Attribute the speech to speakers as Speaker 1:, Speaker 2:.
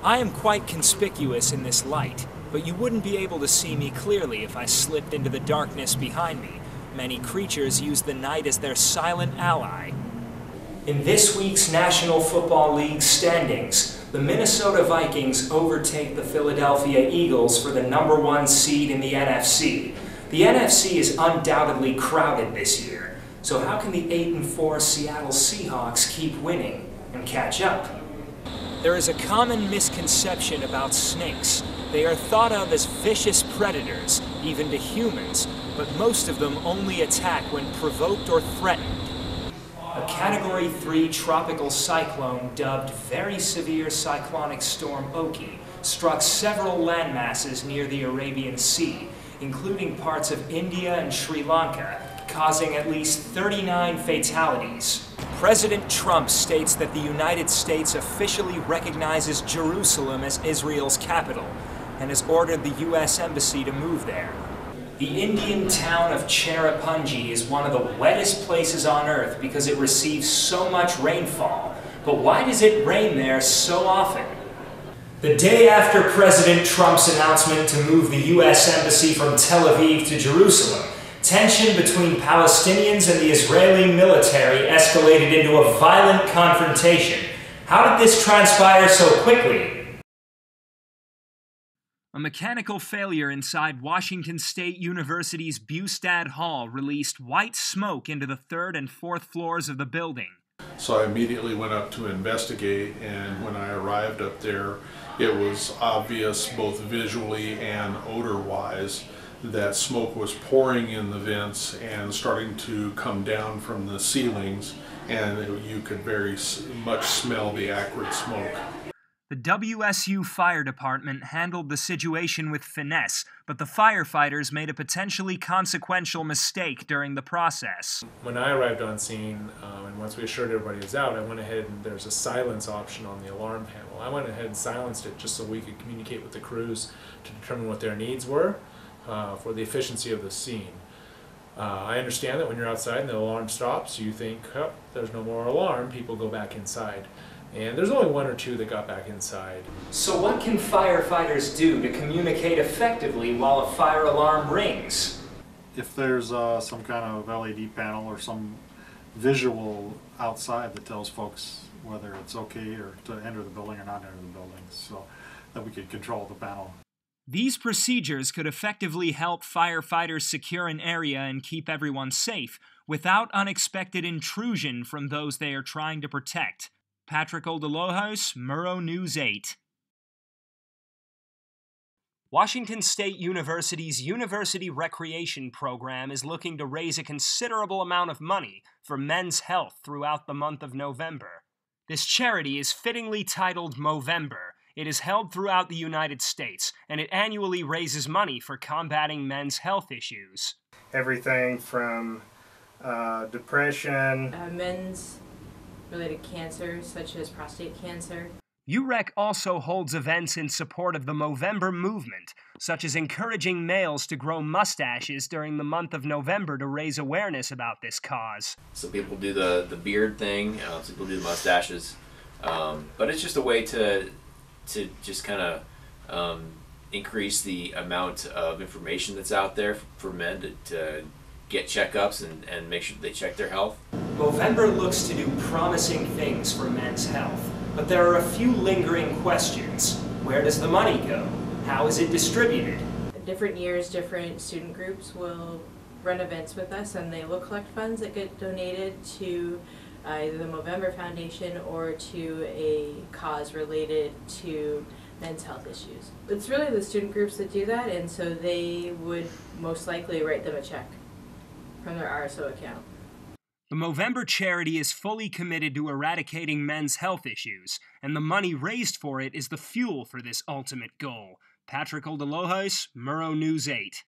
Speaker 1: I am quite conspicuous in this light, but you wouldn't be able to see me clearly if I slipped into the darkness behind me. Many creatures use the night as their silent ally. In this week's National Football League standings, the Minnesota Vikings overtake the Philadelphia Eagles for the #1 seed in the NFC. The NFC is undoubtedly crowded this year, so how can the 8-4 Seattle Seahawks keep winning and catch up? There is a common misconception about snakes. They are thought of as vicious predators, even to humans, but most of them only attack when provoked or threatened. A Category 3 tropical cyclone dubbed Very Severe Cyclonic Storm Oki struck several landmasses near the Arabian Sea, including parts of India and Sri Lanka, causing at least 39 fatalities. President Trump states that the United States officially recognizes Jerusalem as Israel's capital and has ordered the U.S. Embassy to move there. The Indian town of Cherrapunji is one of the wettest places on Earth because it receives so much rainfall. But why does it rain there so often? The day after President Trump's announcement to move the U.S. Embassy from Tel Aviv to Jerusalem, tension between Palestinians and the Israeli military escalated into a violent confrontation. How did this transpire so quickly? A mechanical failure inside Washington State University's Bustad Hall released white smoke into the 3rd and 4th floors of the building.
Speaker 2: So I immediately went up to investigate, and when I arrived up there, it was obvious both visually and odor-wise that smoke was pouring in the vents and starting to come down from the ceilings, and you could very much smell the acrid smoke.
Speaker 1: The WSU Fire Department handled the situation with finesse, but the firefighters made a potentially consequential mistake during the process.
Speaker 3: When I arrived on scene, and once we assured everybody was out, I went ahead and there's a silence option on the alarm panel. I went ahead and silenced it just so we could communicate with the crews to determine what their needs were for the efficiency of the scene. I understand that when you're outside and the alarm stops, you think, oh, there's no more alarm, people go back inside. And there's only 1 or 2 that got back inside.
Speaker 1: So what can firefighters do to communicate effectively while a fire alarm rings?
Speaker 4: If there's some kind of LED panel or some visual outside that tells folks whether it's okay or to enter the building or not enter the building, so that we could control the panel.
Speaker 1: These procedures could effectively help firefighters secure an area and keep everyone safe without unexpected intrusion from those they are trying to protect. Patrick Oldelohos, Murrow News 8. Washington State University's University Recreation Program is looking to raise a considerable amount of money for men's health throughout the month of November. This charity is fittingly titled Movember. It is held throughout the United States, and it annually raises money for combating men's health issues.
Speaker 5: Everything from depression,
Speaker 6: men's related cancers such as prostate cancer.
Speaker 1: UREC also holds events in support of the Movember movement, such as encouraging males to grow mustaches during the month of November to raise awareness about this cause.
Speaker 7: So people do the beard thing, some people do the mustaches, but it's just a way to just kind of increase the amount of information that's out there for men to get checkups and make sure they check their health.
Speaker 1: Movember looks to do promising things for men's health, but there are a few lingering questions. Where does the money go? How is it distributed?
Speaker 6: Different years, different student groups will run events with us, and they will collect funds that get donated to either the Movember Foundation or to a cause related to men's health issues. It's really the student groups that do that, and so they would most likely write them a check from their RSO account.
Speaker 1: The Movember charity is fully committed to eradicating men's health issues, and the money raised for it is the fuel for this ultimate goal. Patrick Oldelohos, Murrow News 8.